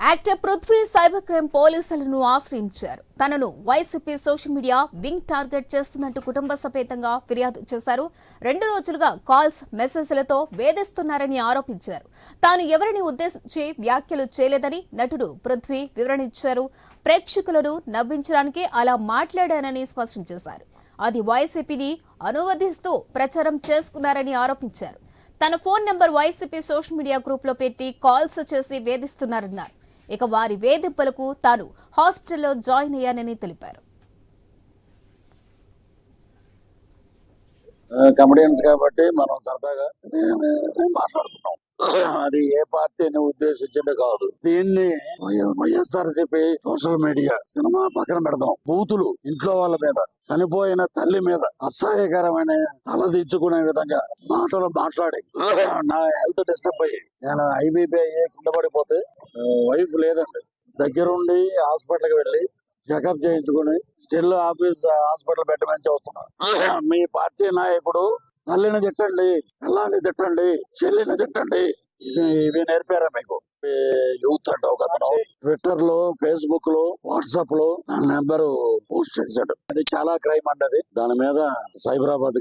Actor Prithvi cyber crime పోలీసులను ఆశ్రయించారు. తనను YCP social media wing target చేస్తున్నట్టు కుటుంబ సమేతంగా ఫిర్యాదు చేశారు. 2 రోజులుగా కాల్స్, మెసేజ్లతో వేధిస్తున్నారని ఆరోపించారు. తాను ఎవరిని ఉద్దేశించి వ్యాఖ్యలు చేయలేదని నటుడు పృథ్వీ వివరణ ఇచ్చారు. ప్రేక్షకులను నవ్వించడానికి అలా మాట్లాడానని స్పష్టం చేశారు. అది వైసీపీని అనువదిస్తూ ప్రచారం చేసుకున్నారని ఆరోపించారు. తన phone number YCP social media group లో పెట్టి కాల్స్ చేసి వేధిస్తున్నారన్నారు. ఇక వారి వేధింపులకు తాను హాస్పిటల్లో జాయిన్ అయ్యానని తెలిపారు. కమెడియన్స్ కాబట్టి మనం సరదాగా మాట్లాడుకున్నాం. అది ఏ పార్టీని ఉద్దేశించింది కాదు. దీన్ని వైఎస్ఆర్సీపీ సోషల్ మీడియా సినిమా పక్కన పెడదాం. బూతులు ఇంట్లో వాళ్ళ మీద, చనిపోయిన తల్లి మీద అసహ్యకరమైన తలదించుకునే విధంగా మాటలు మాట్లాడి నా హెల్త్ డిస్టర్బ్ అయ్యి నేను ఐబీపీ కింద పడిపోతే వైఫ్ లేదండి, దగ్గరుండి హాస్పిటల్కి వెళ్ళి చెకప్ చేయించుకుని స్టిల్ హాస్పిటల్ పెట్టమని చూస్తున్నా. మీ పార్టీ నాయకుడు తల్లిని తిట్టండి, పిల్లాన్ని తిట్టండి, చెల్లిని తిట్టండి, ఇవి నేర్పారా మీకు? యూత్ అంటే ఒక అతను ట్విట్టర్ లో, ఫేస్బుక్ లో, వాట్సాప్ లో నా నెంబర్ పోస్ట్ చేశాడు. అది చాలా క్రైమ్ అండి. అది దాని మీద సైబరాబాద్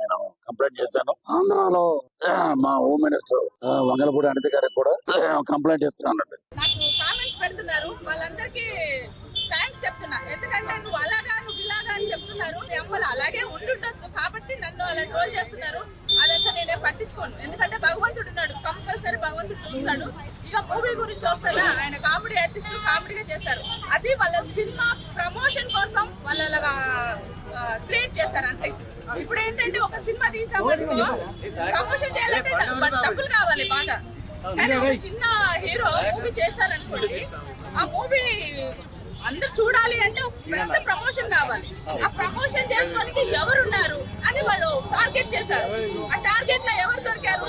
నేను కంప్లైంట్ చేశాను. ఆంధ్రాలో మా హోమ్ మినిస్టర్ వంగలపూడి అనిత గారికి కూడా కంప్లైంట్ చేస్తున్నానండి. పెడుతున్నారు వాళ్ళందరికీ థ్యాంక్స్ చెప్తున్నా. ఎందుకంటే నువ్వు అలాగా నువ్వు ఇలాగా అని చెప్తున్నారు. మీ అమ్మలు అలాగే ఉండుండొచ్చు కాబట్టి నన్ను అలా ట్రోల్ చేస్తున్నారు. అదంతా నేనే పట్టించుకోను. ఎందుకంటే భగవంతుడు ఉన్నాడు, కంపల్సరీ భగవంతుడు చూస్తాడు. ఇక మూవీ గురించి వస్తాడా, ఆయన కామెడీ ఆర్టిస్ట్ కామెడీగా చేశారు. అది వాళ్ళ సినిమా ప్రమోషన్ కోసం వాళ్ళు అలాగా క్రియేట్ చేశారు అంతే. ఇప్పుడు ఏంటంటే ఒక సినిమా తీసామనుకో, ప్రమోషన్ చేయాలంటే డబ్బులు కావాలి బాగా. కానీ ఒక చిన్న హీరో మూవీ చేశారనుకోండి, ఆ మూవీ అందరు చూడాలి అంటే ఒక పెద్ద ప్రమోషన్ కావాలి. ఆ ప్రమోషన్ చేసుకోవడానికి ఎవరున్నారు అని వాళ్ళు టార్గెట్ చేశారు. ఆ టార్గెట్ లో ఎవరు దొరికారు?